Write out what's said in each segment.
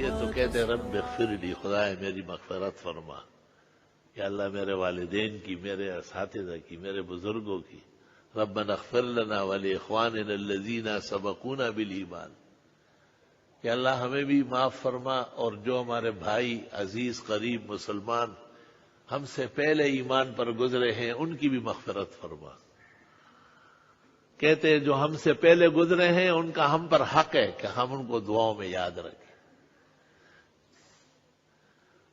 یہ تو کہتے رب اغفر لی، خدا میری مغفرت فرما، یا اللہ میرے والدین کی، میرے اساتذہ کی، میرے بزرگوں کی. ربنا اغفر لنا ولاخواننا الذین سبقونا بالایمان، یا اللہ ہمیں بھی معاف فرما اور جو ہمارے بھائی عزیز قریب مسلمان ہم سے پہلے ایمان پر گزرے ہیں ان کی بھی مغفرت فرما. کہتے ہیں جو ہم سے پہلے گزرے ہیں ان کا ہم پر حق ہے کہ ہم ان کو دعاؤں میں یاد رکھیں.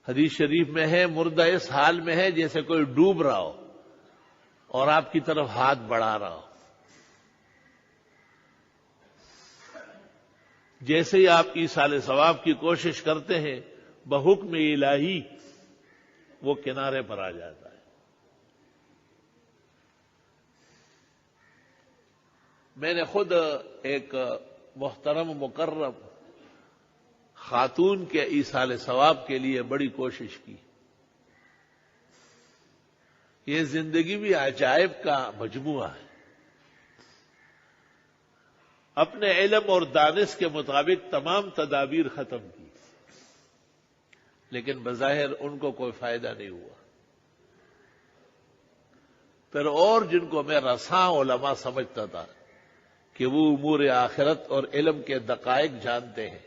حدیث شریف میں ہے مردہ اس حال میں ہے جیسے کوئی ڈوب رہا ہو اور آپ کی طرف ہاتھ بڑھا رہا ہو. جیسے ہی آپ ایصال ثواب کی کوشش کرتے ہیں بحکم الہی وہ کنارے پر آ جاتا ہے. میں نے خود ایک محترم مکرم خاتون کے ایصال ثواب کے لیے بڑی کوشش کی. یہ زندگی بھی عجائب کا مجموعہ ہے. اپنے علم اور دانش کے مطابق تمام تدابیر ختم کی لیکن بظاہر ان کو کوئی فائدہ نہیں ہوا. پھر اور جن کو میں رساں علماء سمجھتا تھا کہ وہ امور آخرت اور علم کے دقائق جانتے ہیں،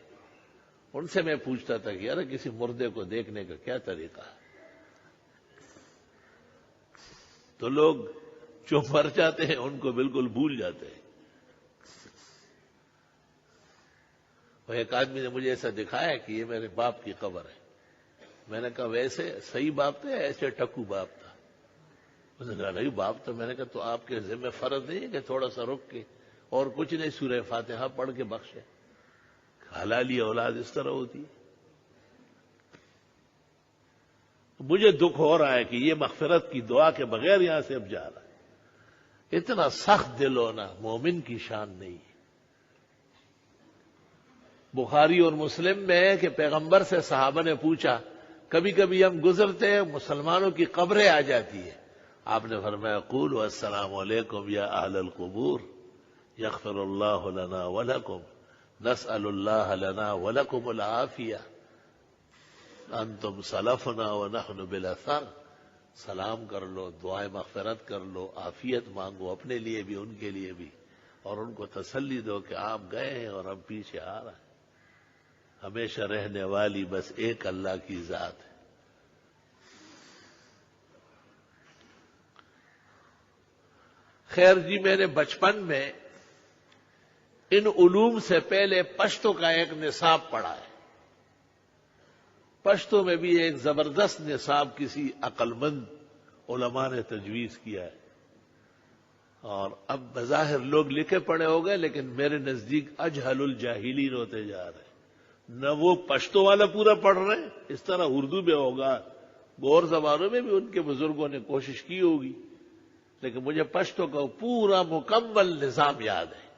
ان سے میں پوچھتا تھا کہ یار کسی مردے کو دیکھنے کا کیا طریقہ ہے؟ تو لوگ جو مر جاتے ہیں ان کو بالکل بھول جاتے ہیں. اور ایک آدمی نے مجھے ایسا دکھایا کہ یہ میرے باپ کی قبر ہے. میں نے کہا ویسے صحیح باپ تھا یا ایسے ٹکو باپ تھا؟ اس نے کہا نہیں باپ تھا. میں نے کہا تو آپ کے ذمہ فرض نہیں ہے کہ تھوڑا سا رک کے اور کچھ نہیں سورہ فاتحہ پڑھ کے بخشے؟ حلالی اولاد اس طرح ہوتی ہے. مجھے دکھ ہو رہا ہے کہ یہ مغفرت کی دعا کے بغیر یہاں سے اب جا رہا ہے. اتنا سخت دل ہونا مومن کی شان نہیں ہے. بخاری اور مسلم میں ہے کہ پیغمبر سے صحابہ نے پوچھا کبھی کبھی ہم گزرتے ہیں مسلمانوں کی قبریں آ جاتی ہیں، آپ نے فرمایا قولوا السلام علیکم یا اہل القبور یغفر اللہ لنا ولکم نسأل اللہ لنا ولکم العافیہ انتم سلفنا ونحن بالاثر. سلام کر لو، دعائیں مغفرت کر لو، عافیت مانگو اپنے لیے بھی ان کے لیے بھی، اور ان کو تسلی دو کہ آپ گئے ہیں اور اب پیچھے آ رہا ہے. ہمیشہ رہنے والی بس ایک اللہ کی ذات ہے. خیر جی، میں نے بچپن میں ان علوم سے پہلے پشتو کا ایک نصاب پڑھا ہے. پشتو میں بھی ایک زبردست نصاب کسی عقل مند علماء نے تجویز کیا ہے، اور اب بظاہر لوگ لکھے پڑھے ہو گئے لیکن میرے نزدیک اجہل الجاہلین ہوتے جا رہے ہیں. نہ وہ پشتو والا پورا پڑھ رہے ہیں، اس طرح اردو میں ہوگا، اور زبانوں میں بھی ان کے بزرگوں نے کوشش کی ہوگی، لیکن مجھے پشتو کا پورا مکمل نظام یاد ہے.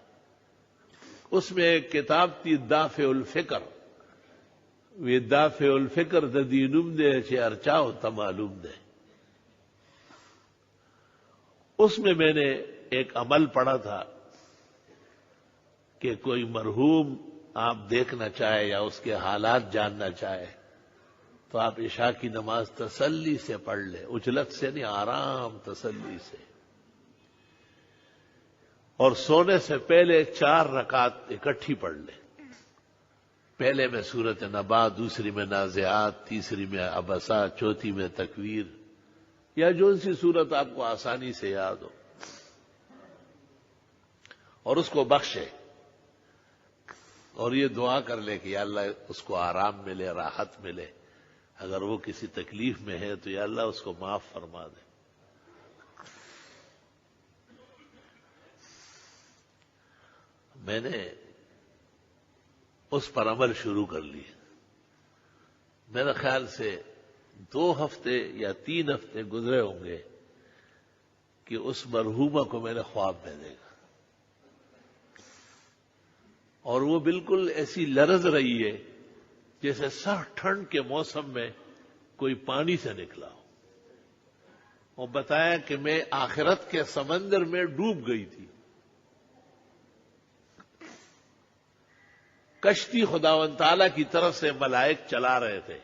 اس میں ایک کتاب تھی دافع الفکر، وہ دافع الفکر ددینم دے چھے ارچاؤ تمالوم دے. اس میں نے ایک عمل پڑھا تھا کہ کوئی مرحوم آپ دیکھنا چاہے یا اس کے حالات جاننا چاہے تو آپ عشاء کی نماز تسلی سے پڑھ لیں، اجلت سے نہیں، آرام تسلی سے، اور سونے سے پہلے 4 رکعت اکٹھی پڑھ لیں. پہلے میں سورۃ نبا، دوسری میں نازعات، تیسری میں عبسہ، چوتھی میں تکویر، یا جو سی صورت آپ کو آسانی سے یاد ہو، اور اس کو بخشے اور یہ دعا کر لے کہ یا اللہ اس کو آرام ملے، راحت ملے. اگر وہ کسی تکلیف میں ہے تو یا اللہ اس کو معاف فرما دے. میں نے اس پر عمل شروع کر لی. میرے خیال سے 2 ہفتے یا 3 ہفتے گزرے ہوں گے کہ اس مرحومہ کو میں نے خواب میں دیکھا، اور وہ بالکل ایسی لرز رہی ہے جیسے سخت ٹھنڈ کے موسم میں کوئی پانی سے نکلا ہو. اور بتایا کہ میں آخرت کے سمندر میں ڈوب گئی تھی. کشتی خداوند تعالیٰ کی طرف سے ملائک چلا رہے تھے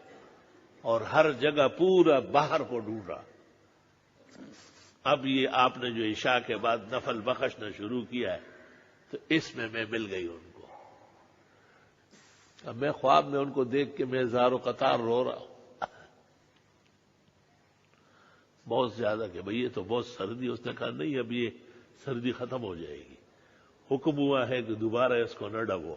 اور ہر جگہ پورا باہر کو ڈھونڈا۔ اب یہ آپ نے جو عشاء کے بعد نفل بخشنا شروع کیا ہے تو اس میں مل گئی ان کو۔ اب میں خواب میں ان کو دیکھ کے میں زار و قطار رو رہا ہوں بہت زیادہ کہ بھئی یہ تو بہت سردی۔ اس نے کہا نہیں، اب یہ سردی ختم ہو جائے گی، حکم ہوا ہے کہ دوبارہ اس کو نہ ڈبو۔